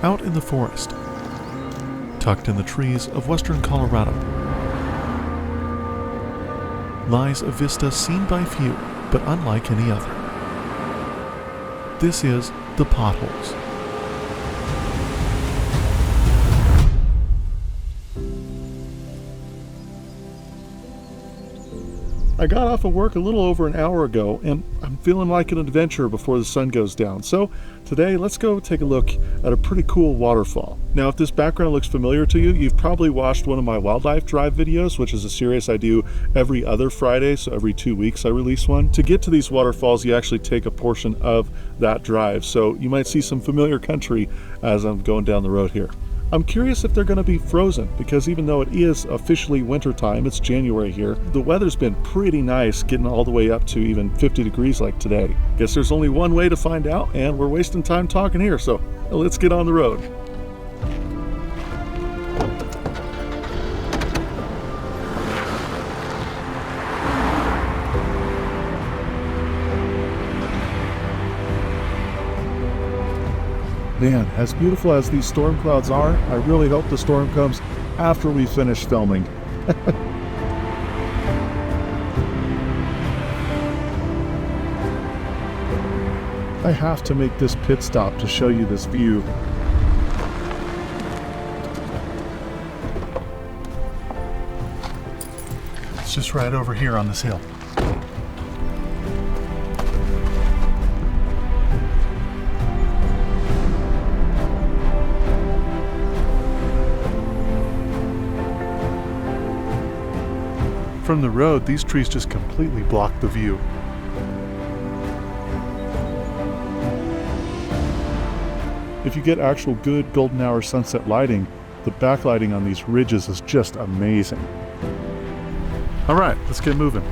Out in the forest, tucked in the trees of western Colorado, lies a vista seen by few, but unlike any other. This is the Potholes. I got off of work a little over an hour ago, and I'm feeling like an adventure before the sun goes down. So today, let's go take a look at a pretty cool waterfall. Now, if this background looks familiar to you, you've probably watched one of my wildlife drive videos, which is a series I do every other Friday, so every 2 weeks I release one. To get to these waterfalls, you actually take a portion of that drive, so you might see some familiar country as I'm going down the road here. I'm curious if they're going to be frozen, because even though it is officially wintertime, it's January here, the weather's been pretty nice, getting all the way up to even 50 degrees like today. Guess there's only one way to find out, and we're wasting time talking here, so let's get on the road. Man, as beautiful as these storm clouds are, I really hope the storm comes after we finish filming. I have to make this pit stop to show you this view. It's just right over here on this hill. From the road, these trees just completely block the view. If you get actual good golden hour sunset lighting, the backlighting on these ridges is just amazing. All right, let's get moving.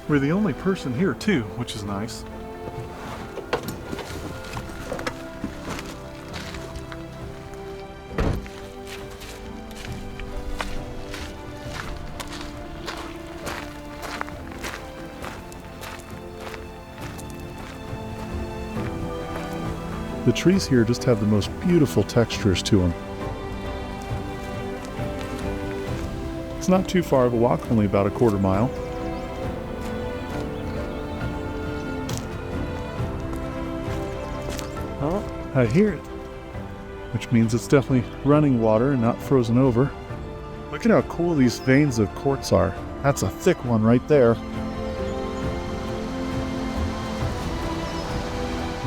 We're the only person here too, which is nice. The trees here just have the most beautiful textures to them. It's not too far of a walk, only about a quarter mile. I hear it, which means it's definitely running water and not frozen over. Look at how cool these veins of quartz are. That's a thick one right there.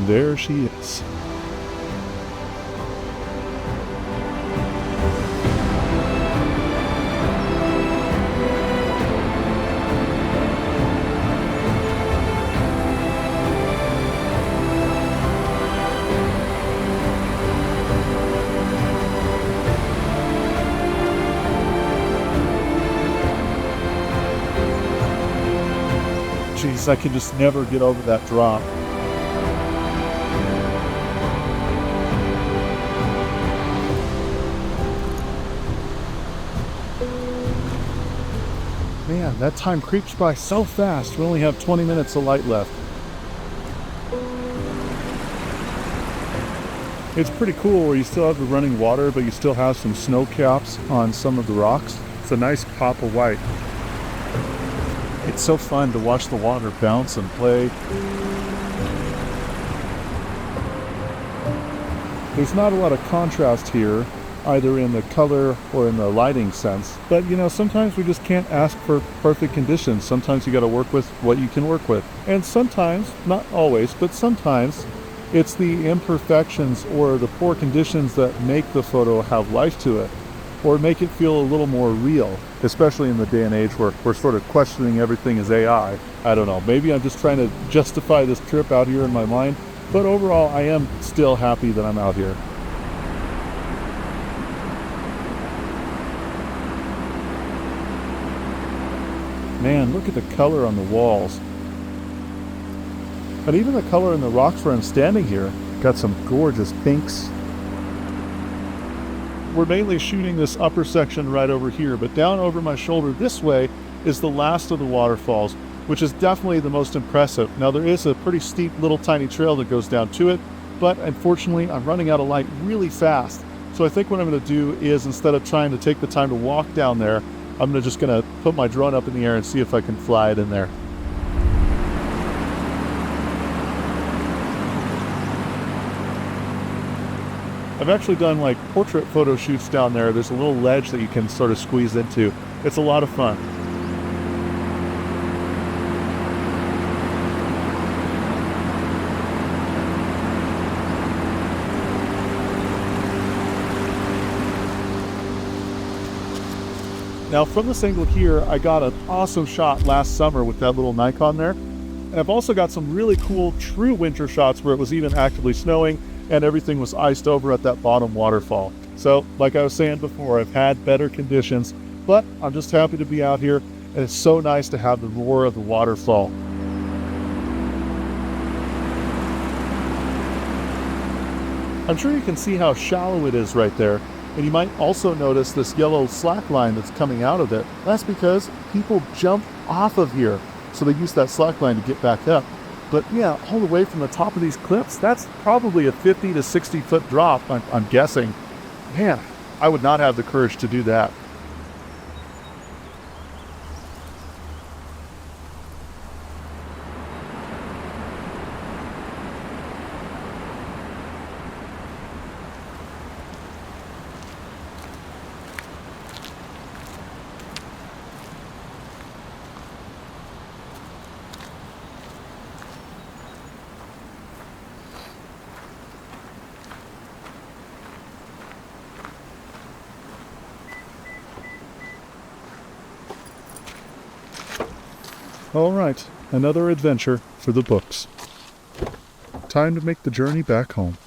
There she is. Jeez, I can just never get over that drop. Man, that time creeps by so fast. We only have 20 minutes of light left. It's pretty cool where you still have the running water, but you still have some snow caps on some of the rocks. It's a nice pop of white. It's so fun to watch the water bounce and play. There's not a lot of contrast here, either in the color or in the lighting sense. But you know, sometimes we just can't ask for perfect conditions. Sometimes you got to work with what you can work with. And sometimes, not always, but sometimes, it's the imperfections or the poor conditions that make the photo have life to it. or make it feel a little more real, especially in the day and age where we're sort of questioning everything as AI. I don't know, maybe I'm just trying to justify this trip out here in my mind, but overall I am still happy that I'm out here. Man, look at the color on the walls. And even the color in the rocks where I'm standing here. Got some gorgeous pinks. We're mainly shooting this upper section right over here, but down over my shoulder this way is the last of the waterfalls, which is definitely the most impressive. Now there is a pretty steep little tiny trail that goes down to it, but unfortunately I'm running out of light really fast. So I think what I'm going to do is, instead of trying to take the time to walk down there, I'm just going to put my drone up in the air and see if I can fly it in there. I've actually done like portrait photo shoots down there. There's a little ledge that you can sort of squeeze into. It's a lot of fun. Now from this angle here, I got an awesome shot last summer with that little Nikon there. And I've also got some really cool true winter shots where it was even actively snowing and everything was iced over at that bottom waterfall. So like I was saying before, I've had better conditions, but I'm just happy to be out here, and it's so nice to have the roar of the waterfall. I'm sure you can see how shallow it is right there. And you might also notice this yellow slack line that's coming out of it. That's because people jump off of here. So they use that slack line to get back up. But yeah, all the way from the top of these cliffs, that's probably a 50 to 60 foot drop, I'm guessing. Man, I would not have the courage to do that. All right, another adventure for the books. Time to make the journey back home.